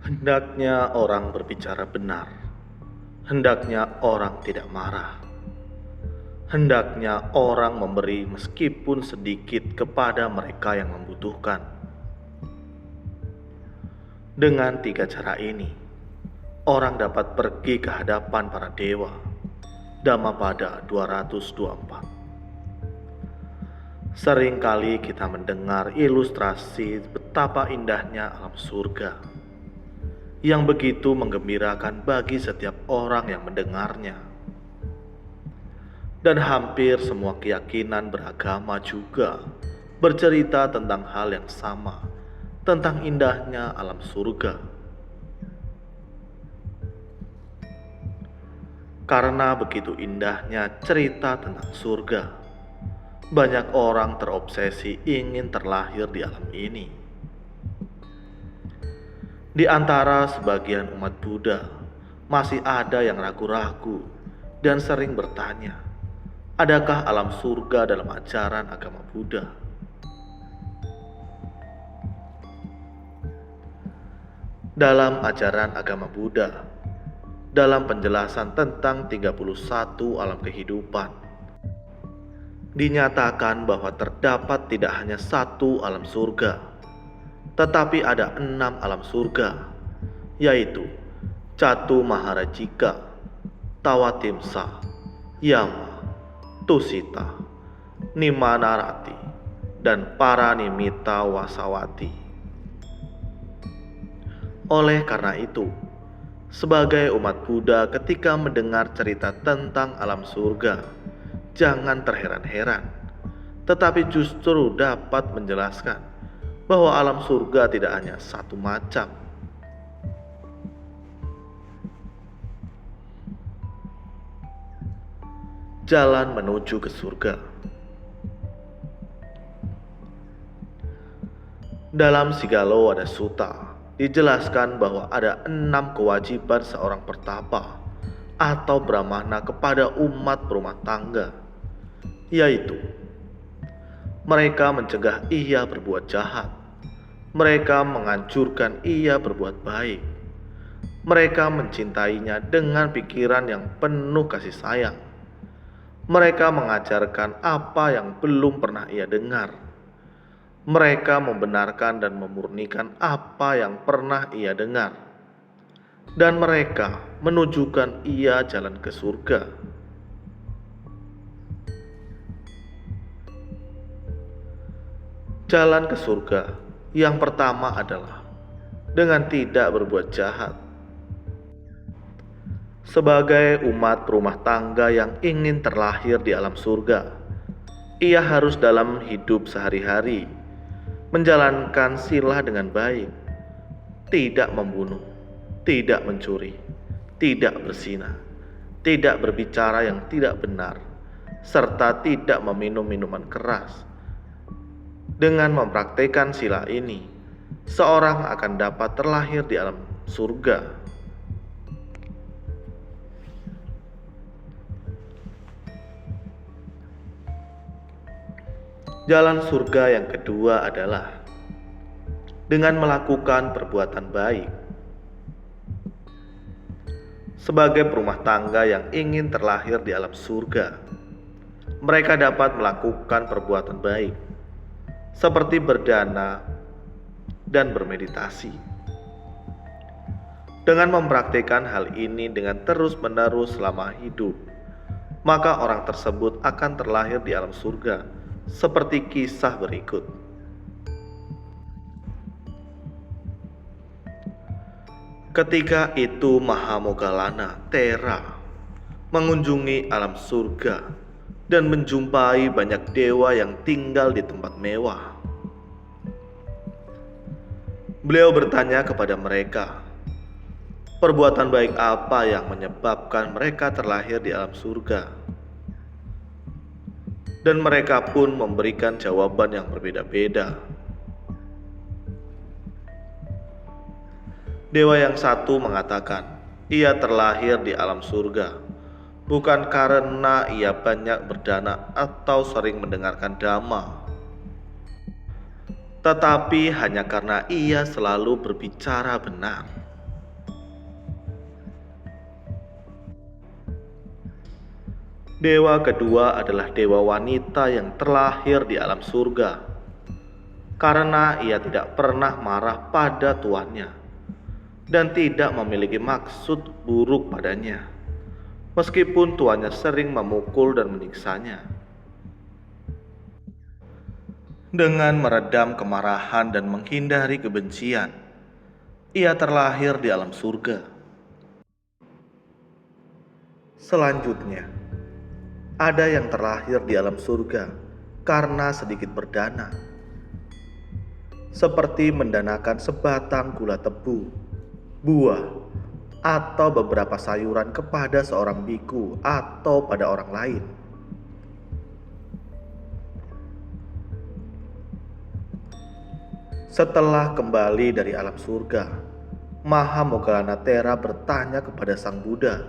Hendaknya orang berbicara benar, hendaknya orang tidak marah, hendaknya orang memberi meskipun sedikit kepada mereka yang membutuhkan. Dengan 3 cara ini, orang dapat pergi ke hadapan para dewa. Dhammapada 224. Seringkali kita mendengar ilustrasi betapa indahnya alam surga yang begitu menggembirakan bagi setiap orang yang mendengarnya. Dan hampir semua keyakinan beragama juga bercerita tentang hal yang sama, tentang indahnya alam surga. Karena begitu indahnya cerita tentang surga, banyak orang terobsesi ingin terlahir di alam ini. Di antara sebagian umat Buddha, masih ada yang ragu-ragu dan sering bertanya, adakah alam surga dalam ajaran agama Buddha? Dalam ajaran agama Buddha, dalam penjelasan tentang 31 alam kehidupan, dinyatakan bahwa terdapat tidak hanya satu alam surga, tetapi ada 6 alam surga, yaitu Catu Maharajika, Tawatimsa, Yama, Tusita, Nimanarati, dan Paranimita Wasawati. Oleh karena itu, sebagai umat Buddha ketika mendengar cerita tentang alam surga, jangan terheran-heran, tetapi justru dapat menjelaskan bahwa alam surga tidak hanya satu macam. Jalan menuju ke surga. Dalam Sigalo-wada Sutta dijelaskan bahwa ada 6 kewajiban seorang pertapa atau brahmana kepada umat berumah tangga, yaitu mereka mencegah ia berbuat jahat, mereka menganjurkan ia berbuat baik, mereka mencintainya dengan pikiran yang penuh kasih sayang, mereka mengajarkan apa yang belum pernah ia dengar, mereka membenarkan dan memurnikan apa yang pernah ia dengar, dan mereka menunjukkan ia jalan ke surga. Jalan ke surga yang pertama adalah dengan tidak berbuat jahat. Sebagai umat rumah tangga yang ingin terlahir di alam surga, ia harus dalam hidup sehari-hari menjalankan sila dengan baik, tidak membunuh, tidak mencuri, tidak berzina, tidak berbicara yang tidak benar, serta tidak meminum minuman keras. Dengan mempraktikkan sila ini, seorang akan dapat terlahir di alam surga. Jalan surga yang kedua adalah dengan melakukan perbuatan baik. Sebagai berumah tangga yang ingin terlahir di alam surga, mereka dapat melakukan perbuatan baik, seperti berdana dan bermeditasi. Dengan mempraktikkan hal ini dengan terus-menerus selama hidup, maka orang tersebut akan terlahir di alam surga, seperti kisah berikut. Ketika itu Mahamoggallana Thera mengunjungi alam surga dan menjumpai banyak dewa yang tinggal di tempat mewah. Beliau bertanya kepada mereka, perbuatan baik apa yang menyebabkan mereka terlahir di alam surga? Dan mereka pun memberikan jawaban yang berbeda-beda. Dewa yang satu mengatakan, ia terlahir di alam surga bukan karena ia banyak berdana atau sering mendengarkan dhamma, tetapi hanya karena ia selalu berbicara benar. Dewa kedua adalah dewa wanita yang terlahir di alam surga, karena ia tidak pernah marah pada tuannya dan tidak memiliki maksud buruk padanya, meskipun tuannya sering memukul dan menyiksanya. Dengan meredam kemarahan dan menghindari kebencian, ia terlahir di alam surga. Selanjutnya, ada yang terlahir di alam surga karena sedikit berdana, seperti mendanakan sebatang gula tebu, buah, atau beberapa sayuran kepada seorang biku atau pada orang lain. Setelah kembali dari alam surga, Mahamoggallana bertanya kepada Sang Buddha,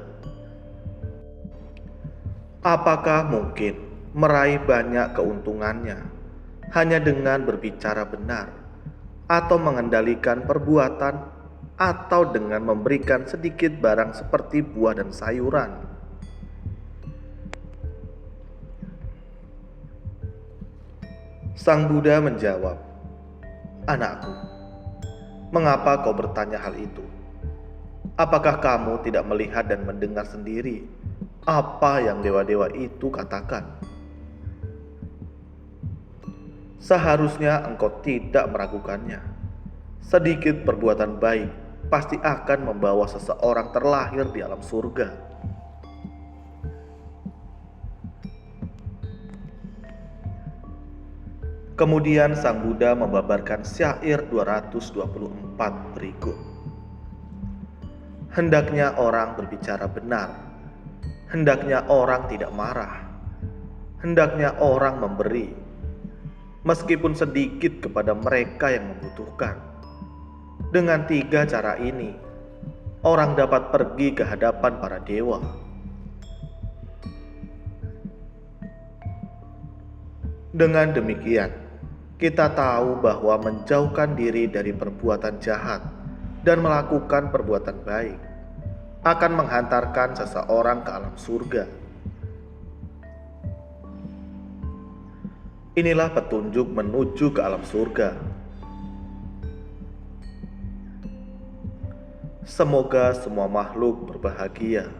apakah mungkin meraih banyak keuntungannya hanya dengan berbicara benar, atau mengendalikan perbuatan, atau dengan memberikan sedikit barang seperti buah dan sayuran? Sang Buddha menjawab, anakku, mengapa kau bertanya hal itu? Apakah kamu tidak melihat dan mendengar sendiri apa yang dewa-dewa itu katakan? Seharusnya engkau tidak meragukannya. Sedikit perbuatan baik pasti akan membawa seseorang terlahir di alam surga. Kemudian Sang Buddha membabarkan syair 224 berikut. Hendaknya orang berbicara benar, hendaknya orang tidak marah, hendaknya orang memberi, meskipun sedikit kepada mereka yang membutuhkan. Dengan 3 cara ini, orang dapat pergi ke hadapan para dewa. Dengan demikian, kita tahu bahwa menjauhkan diri dari perbuatan jahat dan melakukan perbuatan baik akan menghantarkan seseorang ke alam surga. Inilah petunjuk menuju ke alam surga. Semoga semua makhluk berbahagia.